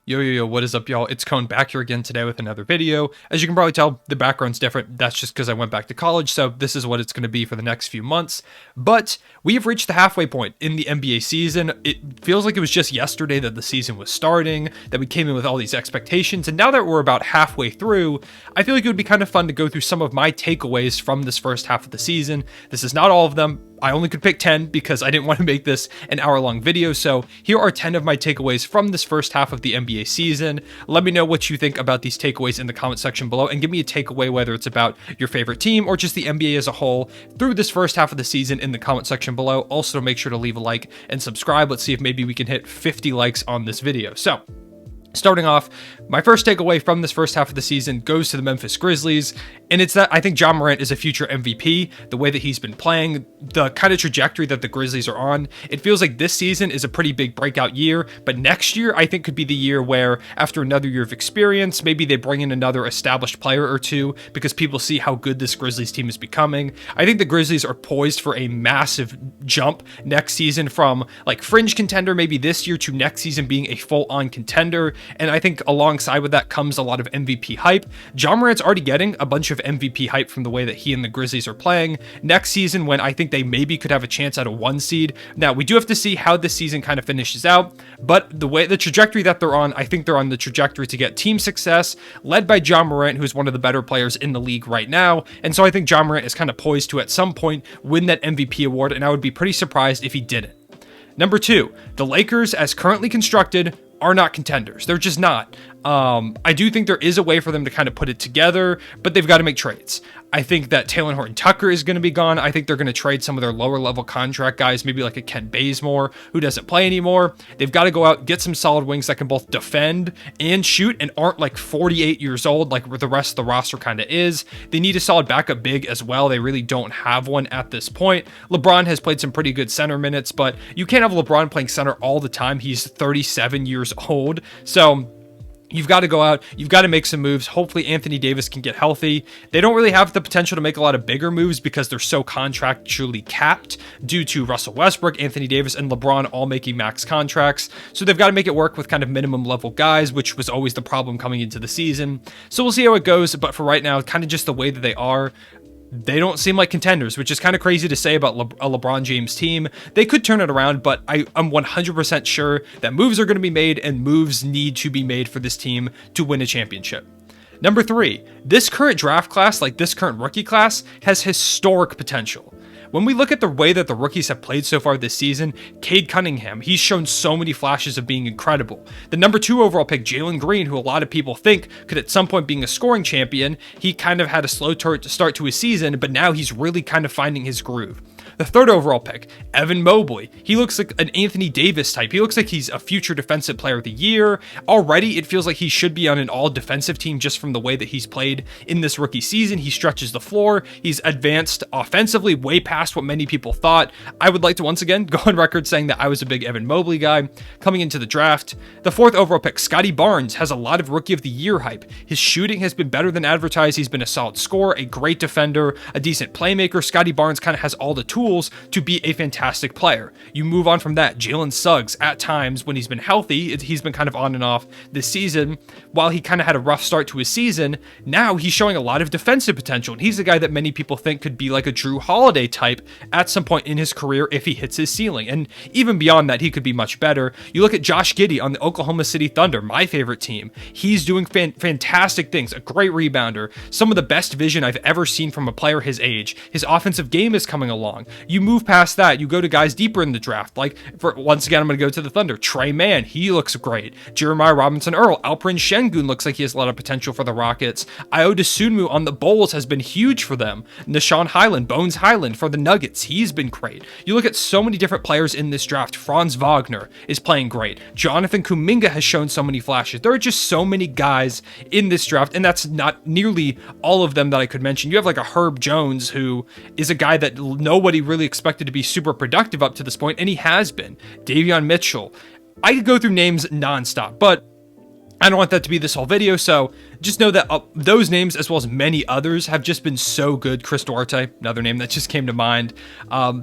Yo, what is up, y'all? It's Cone back here again today with another video. As you can probably tell, the background's different. That's just because I went back to college, so this is what it's going to be for the next few months. But we have reached the halfway point in the NBA season. It feels like it was just yesterday that the season was starting, that we came in with all these expectations, and now that we're about halfway through, I feel like it would be kind of fun to go through some of my takeaways from this first half of the season. This is not all of them. I only could pick 10 because I didn't want to make this an hour-long video, so here are 10 of my takeaways from this first half of the NBA season. Let me know what you think about these takeaways in the comment section below, and give me a takeaway whether it's about your favorite team or just the NBA as a whole through this first half of the season in the comment section below. Also, make sure to leave a like and subscribe. Let's see if maybe we can hit 50 likes on this video. So, starting off, my first takeaway from this first half of the season goes to the Memphis Grizzlies, and it's that I think Ja Morant is a future MVP. The way that he's been playing, the kind of trajectory that the Grizzlies are on, it feels like this season is a pretty big breakout year, but next year I think could be the year where, after another year of experience, maybe they bring in another established player or two because people see how good this Grizzlies team is becoming. I think the Grizzlies are poised for a massive jump next season from like fringe contender maybe this year to next season being a full-on contender. And I think alongside with that comes a lot of MVP hype. Ja Morant's already getting a bunch of MVP hype from the way that he and the Grizzlies are playing. Next season, when I think they maybe could have a chance at a 1 seed. Now, we do have to see how this season kind of finishes out, but the trajectory that they're on, I think they're on the trajectory to get team success, led by Ja Morant, who's one of the better players in the league right now. And so I think Ja Morant is kind of poised to, at some point, win that MVP award, and I would be pretty surprised if he didn't. Number 2, the Lakers, as currently constructed, are not contenders. They're just not. I do think there is a way for them to kind of put it together, but they've got to make trades. I think that Taylor Horton-Tucker is going to be gone. I think they're going to trade some of their lower level contract guys, maybe like a Ken Bazemore who doesn't play anymore. They've got to go out, get some solid wings that can both defend and shoot and aren't like 48 years old like the rest of the roster kind of is. They need a solid backup big as well. They really don't have one at this point. LeBron has played some pretty good center minutes, but you can't have LeBron playing center all the time. He's 37 years old. So you've got to go out, you've got to make some moves. Hopefully Anthony Davis can get healthy. They don't really have the potential to make a lot of bigger moves because they're so contractually capped due to Russell Westbrook, Anthony Davis, and LeBron all making max contracts. So they've got to make it work with kind of minimum level guys, which was always the problem coming into the season. So we'll see how it goes, but for right now, kind of just the way that they are, they don't seem like contenders, which is kind of crazy to say about a LeBron James team. They could turn it around, but I'm 100% sure that moves are going to be made and moves need to be made for this team to win a championship. Number 3, this current draft class, like this current rookie class, has historic potential. When we look at the way that the rookies have played so far this season, Cade Cunningham, he's shown so many flashes of being incredible. The number 2 overall pick, Jalen Green, who a lot of people think could at some point being a scoring champion, he kind of had a slow start to his season, but now he's really kind of finding his groove. The 3rd overall pick, Evan Mobley. He looks like an Anthony Davis type. He looks like he's a future defensive player of the year. Already, it feels like he should be on an all-defensive team just from the way that he's played in this rookie season. He stretches the floor. He's advanced offensively way past what many people thought. I would like to once again go on record saying that I was a big Evan Mobley guy coming into the draft. The 4th overall pick, Scotty Barnes, has a lot of rookie of the year hype. His shooting has been better than advertised. He's been a solid scorer, a great defender, a decent playmaker. Scotty Barnes kind of has all the tools to be a fantastic player. You move on from that, Jalen Suggs, at times when he's been healthy, he's been kind of on and off this season. While he kind of had a rough start to his season, now he's showing a lot of defensive potential, and he's a guy that many people think could be like a Drew Holiday type at some point in his career if he hits his ceiling. And even beyond that, he could be much better. You look at Josh Giddey on the Oklahoma City Thunder, my favorite team. He's doing fantastic things, a great rebounder, some of the best vision I've ever seen from a player his age. His offensive game is coming along. You move past that, you go to guys deeper in the draft, like, once again, I'm going to go to the Thunder. Trey Mann, he looks great. Jeremiah Robinson-Earl, Alperen Şengün looks like he has a lot of potential for the Rockets. Ayo Dosunmu on the Bulls has been huge for them. Nashawn Highland, Bones Highland for the Nuggets, he's been great. You look at so many different players in this draft. Franz Wagner is playing great. Jonathan Kuminga has shown so many flashes. There are just so many guys in this draft, and that's not nearly all of them that I could mention. You have like a Herb Jones, who is a guy that nobody really expected to be super productive up to this point, and he has been. Davion Mitchell. I could go through names nonstop, but I don't want that to be this whole video, so just know that those names, as well as many others, have just been so good. Chris Duarte, another name that just came to mind.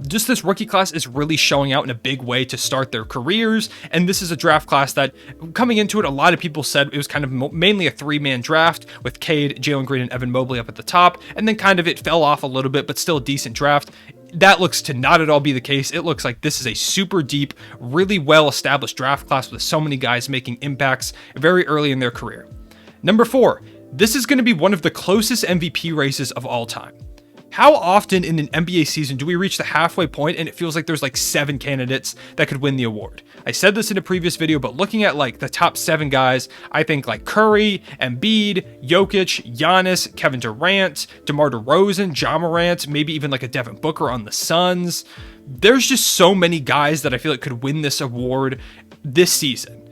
Just this rookie class is really showing out in a big way to start their careers, and this is a draft class that, coming into it, a lot of people said it was kind of mainly a three-man draft, with Cade, Jalen Green, and Evan Mobley up at the top, and then kind of it fell off a little bit, but still a decent draft. That looks to not at all be the case. It looks like this is a super deep, really well-established draft class with so many guys making impacts very early in their career. Number 4, this is going to be one of the closest MVP races of all time. How often in an NBA season do we reach the halfway point and it feels like there's like 7 candidates that could win the award? I said this in a previous video, but looking at like the top 7 guys, I think like Curry, Embiid, Jokic, Giannis, Kevin Durant, DeMar DeRozan, Ja Morant, maybe even like a Devin Booker on the Suns. There's just so many guys that I feel like could win this award this season.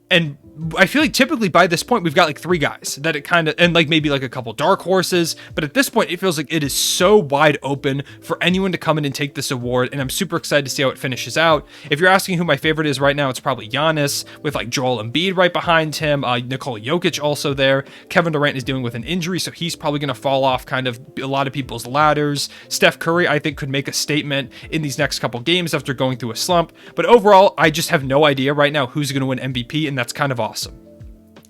And I feel like typically by this point, we've got like 3 guys that it kind of, and like maybe like a couple dark horses, but at this point, it feels like it is so wide open for anyone to come in and take this award. And I'm super excited to see how it finishes out. If you're asking who my favorite is right now, it's probably Giannis, with like Joel Embiid right behind him. Nikola Jokic also there. Kevin Durant is dealing with an injury, so he's probably going to fall off kind of a lot of people's ladders. Steph Curry, I think, could make a statement in these next couple games after going through a slump. But overall, I just have no idea right now who's going to win MVP, and that's kind of awesome.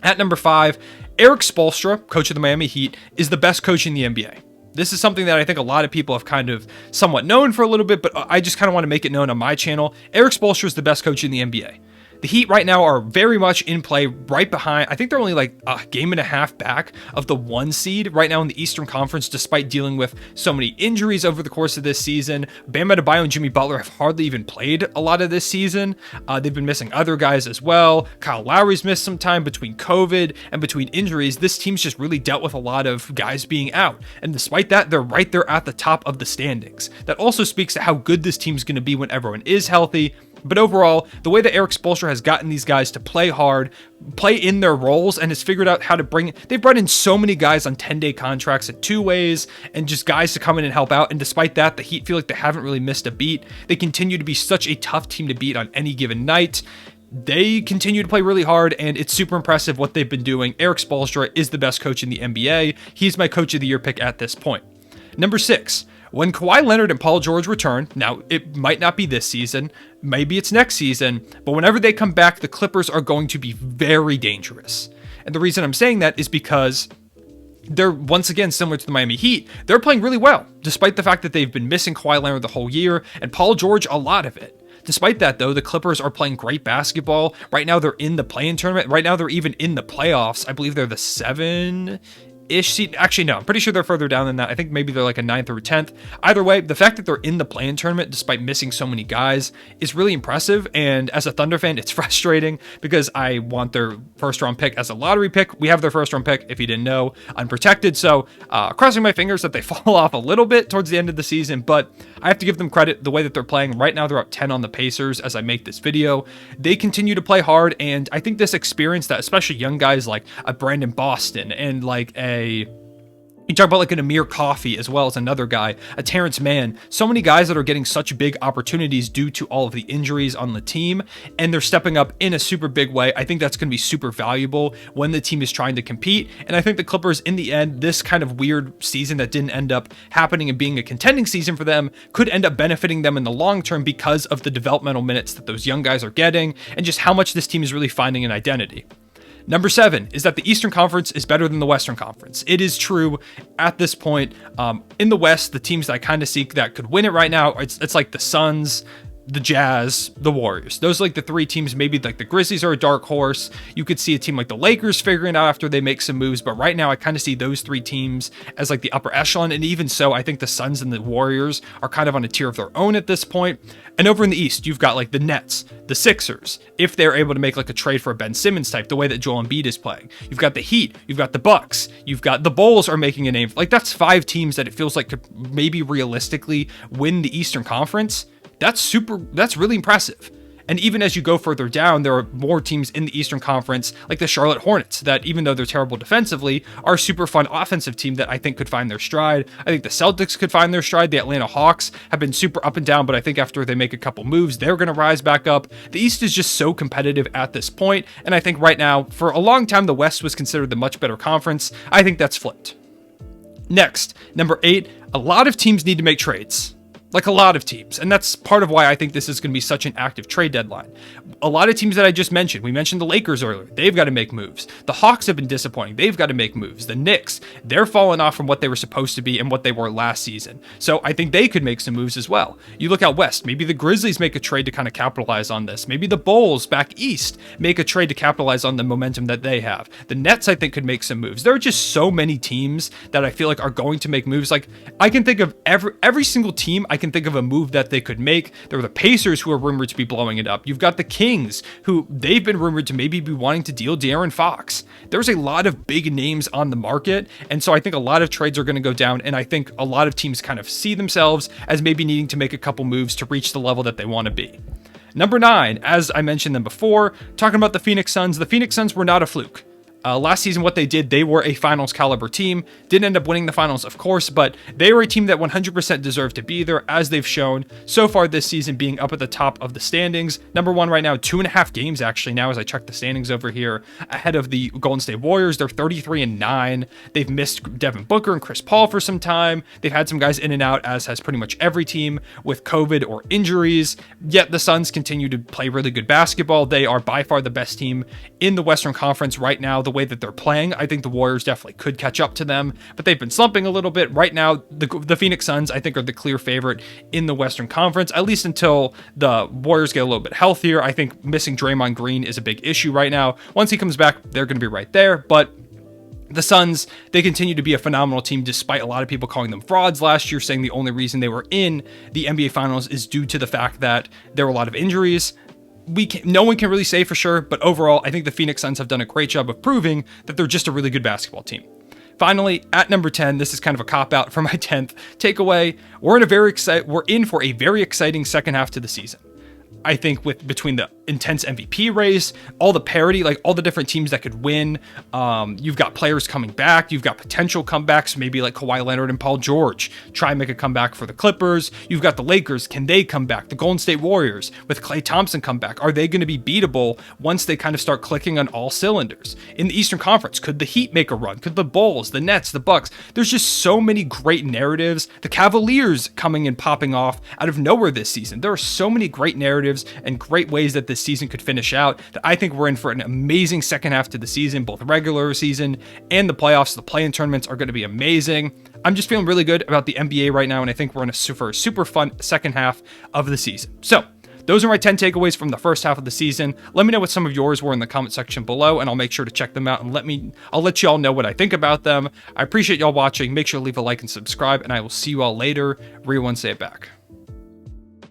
At number 5, Erik Spoelstra, coach of the Miami Heat, is the best coach in the NBA. This is something that I think a lot of people have kind of somewhat known for a little bit, but I just kind of want to make it known on my channel. Erik Spoelstra is the best coach in the NBA. The Heat right now are very much in play right behind. I think they're only like a game and a half back of the 1 seed right now in the Eastern Conference, despite dealing with so many injuries over the course of this season. Bam Adebayo and Jimmy Butler have hardly even played a lot of this season. They've been missing other guys as well. Kyle Lowry's missed some time between COVID and between injuries. This team's just really dealt with a lot of guys being out. And despite that, they're right there at the top of the standings. That also speaks to how good this team's going to be when everyone is healthy. But overall, the way that Erik Spoelstra has gotten these guys to play hard, play in their roles, and has figured out how to they've brought in so many guys on 10-day contracts in 2 ways, and just guys to come in and help out. And despite that, the Heat feel like they haven't really missed a beat. They continue to be such a tough team to beat on any given night. They continue to play really hard, and it's super impressive what they've been doing. Erik Spoelstra is the best coach in the NBA. He's my coach of the year pick at this point. Number 6. When Kawhi Leonard and Paul George return, now it might not be this season, maybe it's next season, but whenever they come back, the Clippers are going to be very dangerous. And the reason I'm saying that is because they're, once again, similar to the Miami Heat, they're playing really well, despite the fact that they've been missing Kawhi Leonard the whole year, and Paul George a lot of it. Despite that, though, the Clippers are playing great basketball. Right now, they're in the play-in tournament. Right now, they're even in the playoffs. I believe they're the 7-ish seed. Actually, no, I'm pretty sure they're further down than that. I think maybe they're like a 9th or a 10th. Either way, the fact that they're in the play-in tournament, despite missing so many guys, is really impressive. And as a Thunder fan, it's frustrating because I want their first-round pick as a lottery pick. We have their first-round pick, if you didn't know, unprotected. So crossing my fingers that they fall off a little bit towards the end of the season, but I have to give them credit the way that they're playing. Right now, they're up 10 on the Pacers as I make this video. They continue to play hard, and I think this experience that especially young guys like a Brandon Boston and like you talk about like an Amir Coffey as well as another guy, a Terrence Mann, so many guys that are getting such big opportunities due to all of the injuries on the team, and they're stepping up in a super big way. I think that's going to be super valuable when the team is trying to compete, and I think the Clippers, in the end, this kind of weird season that didn't end up happening and being a contending season for them could end up benefiting them in the long term because of the developmental minutes that those young guys are getting and just how much this team is really finding an identity. Number 7 is that the Eastern Conference is better than the Western Conference. It is true at this point. In the West, the teams that I kind of see that could win it right now, it's like the Suns, the Jazz, the Warriors. Those are like the 3 teams. Maybe like the Grizzlies are a dark horse. You could see a team like the Lakers figuring it out after they make some moves. But right now, I kind of see those 3 teams as like the upper echelon. And even so, I think the Suns and the Warriors are kind of on a tier of their own at this point. And over in the East, you've got like the Nets, the Sixers, if they're able to make like a trade for a Ben Simmons type, the way that Joel Embiid is playing. You've got the Heat, you've got the Bucks, you've got the Bulls are making a name. Like that's 5 teams that it feels like could maybe realistically win the Eastern Conference. That's really impressive. And even as you go further down, there are more teams in the Eastern Conference, like the Charlotte Hornets, that even though they're terrible defensively, are a super fun offensive team that I think could find their stride. I think the Celtics could find their stride. The Atlanta Hawks have been super up and down, but I think after they make a couple moves, they're going to rise back up. The East is just so competitive at this point, and I think right now, for a long time, the West was considered the much better conference. I think that's flipped. Next, number 8, a lot of teams need to make trades. Like a lot of teams. And that's part of why I think this is going to be such an active trade deadline. A lot of teams that I just mentioned, we mentioned the Lakers earlier, they've got to make moves. The Hawks have been disappointing. They've got to make moves. The Knicks, they're falling off from what they were supposed to be and what they were last season. So I think they could make some moves as well. You look out west, maybe the Grizzlies make a trade to kind of capitalize on this. Maybe the Bulls back east make a trade to capitalize on the momentum that they have. The Nets, I think, could make some moves. There are just so many teams that I feel like are going to make moves. Like, I can think of every single team, I can think of a move that they could make. There are the Pacers, who are rumored to be blowing it up. You've got the Kings, who they've been rumored to maybe be wanting to deal De'Aaron Fox. There's a lot of big names on the market, and so I think a lot of trades are going to go down, and I think a lot of teams kind of see themselves as maybe needing to make a couple moves to reach the level that they want to be. Number 9, as I mentioned them before, talking about the Phoenix Suns. The Phoenix Suns were not a fluke. Last season, what they did, they were a finals caliber team. Didn't end up winning the finals, of course, but they were a team that 100% deserved to be there, as they've shown so far this season, being up at the top of the standings. Number 1 right now, 2.5 games actually now, as I check the standings over here, ahead of the Golden State Warriors. They're 33-9. They've missed Devin Booker and Chris Paul for some time. They've had some guys in and out, as has pretty much every team, with COVID or injuries. Yet the Suns continue to play really good basketball. They are by far the best team in the Western Conference right now. The way that they're playing, I think the Warriors definitely could catch up to them, but they've been slumping a little bit. Right now, the Phoenix Suns, I think, are the clear favorite in the Western Conference, at least until the Warriors get a little bit healthier. I think missing Draymond Green is a big issue right now. Once he comes back, they're going to be right there, but the Suns, they continue to be a phenomenal team, despite a lot of people calling them frauds last year, saying the only reason they were in the NBA Finals is due to the fact that there were a lot of injuries. No one can really say for sure, but overall, I think the Phoenix Suns have done a great job of proving that they're just a really good basketball team. Finally, at number 10, this is kind of a cop-out for my 10th takeaway. We're in for a very exciting second half to the season. I think between the intense MVP race, all the parity, like all the different teams that could win, you've got players coming back, you've got potential comebacks, maybe like Kawhi Leonard and Paul George try and make a comeback for the Clippers. You've got the Lakers, can they come back? The Golden State Warriors with Klay Thompson come back. Are they going to be beatable once they kind of start clicking on all cylinders? In the Eastern Conference, could the Heat make a run? Could the Bulls, the Nets, the Bucks? There's just so many great narratives. The Cavaliers coming and popping off out of nowhere this season. There are so many great narratives and great ways that this season could finish out that I think we're in for an amazing second half to the season. Both regular season and the playoffs, the play-in tournaments are going to be amazing. I'm just feeling really good about the NBA right now, and I think we're in a super fun second half of the season. So those are my 10 takeaways from the first half of the season. Let me know what some of yours were in the comment section below, and I'll make sure to check them out and I'll let you all know what I think about them. I appreciate y'all watching. Make sure to leave a like and subscribe, and I will see you all later. Real one, say it back.